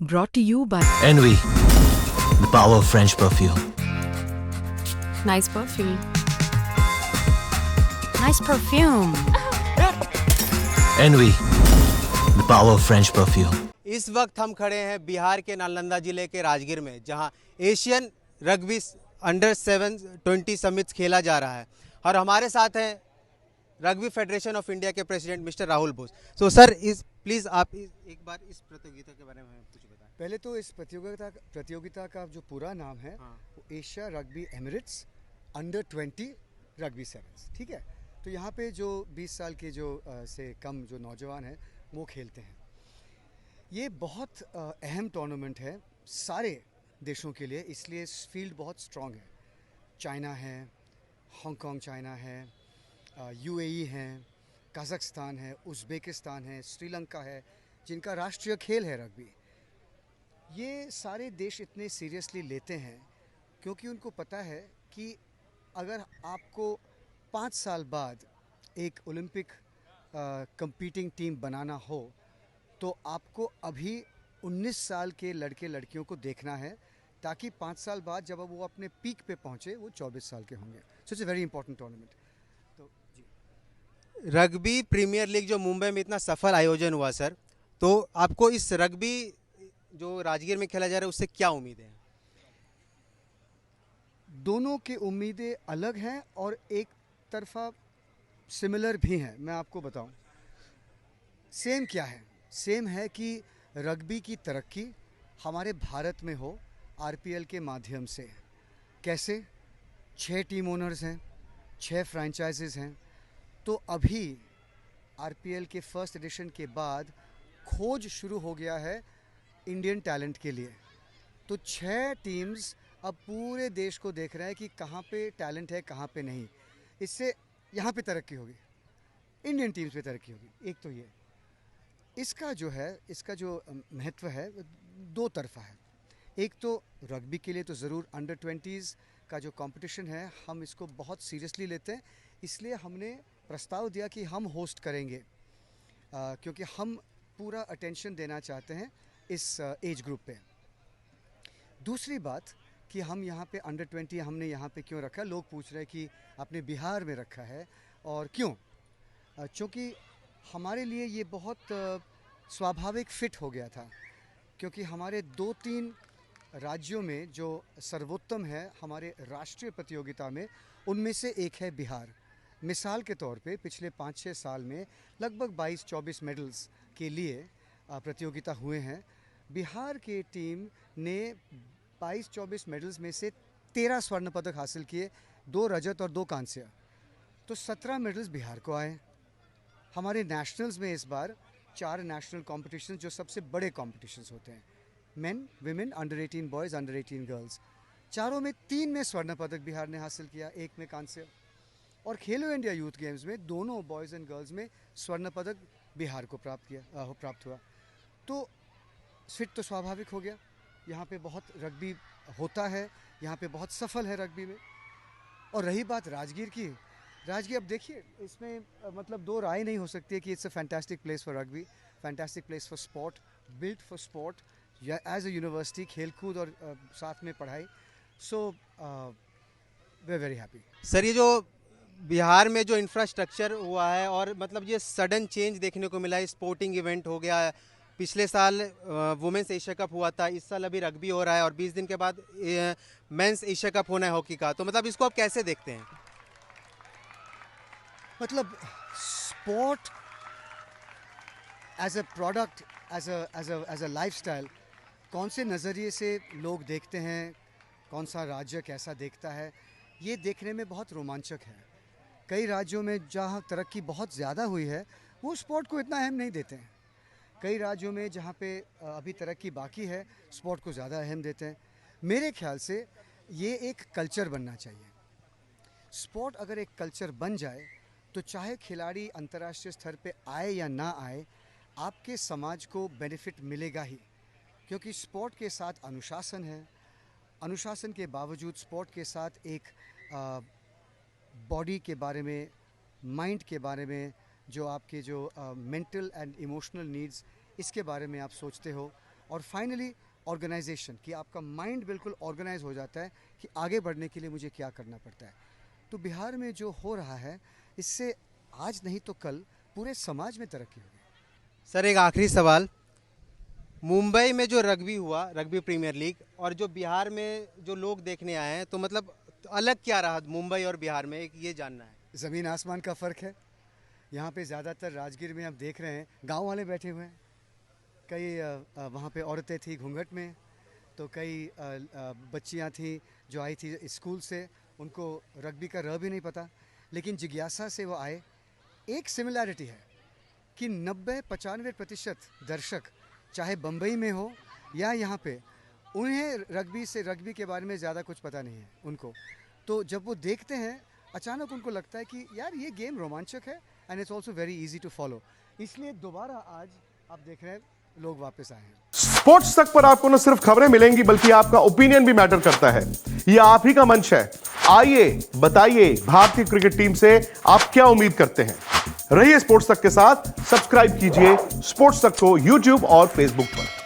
Brought to you by Envy, the power of French perfume. Nice Perfume. Nice Perfume. Envy, the power of French perfume. इस वक्त हम खड़े हैं बिहार के नालंदा जिले के राजगीर में, जहां एशियन रग्बी अंडर 720 समिट्स खेला जा रहा है और हमारे साथ हैं रग्बी फेडरेशन ऑफ इंडिया के president mister Rahul Bose. So sir, please आप एक बार इस प्रतियोगिता के बारे में कुछ बताएं। पहले तो इस प्रतियोगिता का जो पूरा नाम है वो Asia rugby Emirates under 20 rugby sevens, ठीक है। तो यहाँ पे जो 20 साल के जो से कम जो नौजवान हैं वो खेलते हैं। ये बहुत अहम टूर्नामेंट है सारे देशों के लिए, इसलिए फील्ड बहुत स्ट्रॉन्ग है। चाइना है, हांगकांग चाइना है, यूएई है, कज़ाकिस्तान है, उज़्बेकिस्तान है, श्रीलंका है, जिनका राष्ट्रीय खेल है रग्बी। ये सारे देश इतने सीरियसली लेते हैं क्योंकि उनको पता है कि अगर आपको 5 साल बाद एक ओलंपिक कंपीटिंग टीम बनाना हो तो आपको अभी 19 साल के लड़के लड़कियों को देखना है, ताकि 5 साल बाद जब वो अपने पीक पे पहुंचे वो 24 साल के होंगे। So it's a very important tournament. तो जी, रग्बी प्रीमियर लीग जो मुंबई में इतना सफल आयोजन हुआ सर, तो आपको इस रग्बी जो राजगीर में खेला जा रहा है उससे क्या उम्मीदें हैं? दोनों की उम्मीदें अलग हैं और एक तरफा सिमिलर भी हैं। मैं आपको बताऊं, सेम क्या है? सेम है कि रग्बी की तरक्की हमारे भारत में हो आरपीएल के माध्यम से। कैसे? 6 टीम ओनर्स हैं, 6 फ्रेंचाइजेस हैं। तो अभी आरपीएल के फर्स्ट एडिशन के बाद खोज शुरू हो गया है इंडियन टैलेंट के लिए। तो 6 टीम्स अब पूरे देश को देख रहे हैं कि कहाँ पे टैलेंट है, कहाँ पे नहीं। इससे यहाँ पे तरक्की होगी, इंडियन टीम्स पे तरक्की होगी। एक तो ये, इसका जो महत्व है दो तरफा है। एक तो रग्बी के लिए तो ज़रूर अंडर 20s का जो कंपटीशन है हम इसको बहुत सीरियसली लेते हैं, इसलिए हमने प्रस्ताव दिया कि हम होस्ट करेंगे, क्योंकि हम पूरा अटेंशन देना चाहते हैं इस एज ग्रुप पे। दूसरी बात कि हम यहाँ पे अंडर 20 हमने यहाँ पे क्यों रखा, लोग पूछ रहे हैं कि आपने बिहार में रखा है और क्यों। क्योंकि हमारे लिए ये बहुत स्वाभाविक फिट हो गया था, क्योंकि हमारे 2-3 राज्यों में जो सर्वोत्तम है हमारे राष्ट्रीय प्रतियोगिता में, उनमें से एक है बिहार। मिसाल के तौर पे पिछले 5-6 साल में लगभग 22-24 मेडल्स के लिए प्रतियोगिता हुए हैं। बिहार की टीम ने 22-24 मेडल्स में से 13 स्वर्ण पदक हासिल किए, 2 रजत और 2 कांस्य। तो 17 मेडल्स बिहार को आए। हमारे नेशनल्स में इस बार 4 नेशनल कॉम्पिटिशन जो सबसे बड़े कॉम्पिटिशन्स होते हैं, main, women, under 18 boys, under 18 girls, चारों में 3 में स्वर्ण पदक बिहार ने हासिल किया, 1 में कांस्य। और खेलो इंडिया यूथ गेम्स में दोनों बॉयज़ एंड गर्ल्स में स्वर्ण पदक बिहार को प्राप्त हुआ। तो फिट तो स्वाभाविक हो गया। यहाँ पे बहुत रग्बी होता है, यहाँ पे बहुत सफल है रग्बी में। और रही बात राजगीर की, राजगीर अब देखिए, इसमें मतलब दो राय नहीं हो सकती है कि it's a fantastic place for rugby, fantastic place for sport, built for sport, या एज अ यूनिवर्सिटी, खेलकूद और साथ में पढ़ाई। So we are very happy. Sir, ये जो बिहार में जो इंफ्रास्ट्रक्चर हुआ है और मतलब ये सडन चेंज देखने को मिला है, स्पोर्टिंग इवेंट हो गया है। पिछले साल वुमेंस एशिया कप हुआ था, इस साल अभी रग्बी हो रहा है और 20 दिन के बाद मेंस एशिया कप होना है हॉकी का। तो मतलब इसको आप कैसे देखते हैं? मतलब sport as a product, as a lifestyle, कौन से नज़रिए से लोग देखते हैं, कौन सा राज्य कैसा देखता है, ये देखने में बहुत रोमांचक है। कई राज्यों में जहाँ तरक्की बहुत ज़्यादा हुई है वो स्पोर्ट को इतना अहम नहीं देते हैं। कई राज्यों में जहाँ पे अभी तरक्की बाकी है स्पोर्ट को ज़्यादा अहम देते हैं। मेरे ख्याल से ये एक कल्चर बनना चाहिए। स्पोर्ट अगर एक कल्चर बन जाए तो चाहे खिलाड़ी अंतर्राष्ट्रीय स्तर पे आए या ना आए, आपके समाज को बेनिफिट मिलेगा ही, क्योंकि स्पोर्ट के साथ अनुशासन है। अनुशासन के बावजूद स्पोर्ट के साथ एक बॉडी के बारे में, माइंड के बारे में, जो आपके जो मेंटल एंड इमोशनल नीड्स, इसके बारे में आप सोचते हो। और फाइनली ऑर्गेनाइजेशन, कि आपका माइंड बिल्कुल ऑर्गेनाइज हो जाता है कि आगे बढ़ने के लिए मुझे क्या करना पड़ता है। तो बिहार में जो हो रहा है, इससे आज नहीं तो कल पूरे समाज में तरक्की होगी। सर एक आखिरी सवाल, मुंबई में जो रग्बी हुआ, रग्बी प्रीमियर लीग, और जो बिहार में जो लोग देखने आए हैं, तो मतलब अलग क्या रहा मुंबई और बिहार में, एक ये जानना है। ज़मीन आसमान का फ़र्क है। यहाँ पे ज़्यादातर राजगीर में आप देख रहे हैं गांव वाले बैठे हुए हैं, कई वहाँ पे औरतें थी घूंघट में, तो कई बच्चियाँ थी जो आई थी स्कूल से, उनको रग्बी का र भी नहीं पता, लेकिन जिज्ञासा से वो आए। एक सिमिलैरिटी है कि 90-95% दर्शक चाहे बम्बई में हो या यहाँ पे, उन्हें रग्बी के बारे में ज़्यादा कुछ पता नहीं है उनको। तो जब वो देखते हैं, अचानक उनको लगता है कि यार ये गेम रोमांचक है and it's also very easy to follow. इसलिए दोबारा आज आप देख रहे हैं लोग वापस आए हैं। स्पोर्ट्स तक पर आपको न सिर्फ खबरें मिलेंगी बल्कि आपका ओपिनियन भी मैटर करता है। यह आप ही का मंच है। आइए बताइए, भारतीय क्रिकेट टीम से आप क्या उम्मीद करते हैं। रहिए स्पोर्ट्स तक के साथ, सब्सक्राइब कीजिए स्पोर्ट्स तक को यूट्यूब और फेसबुक पर।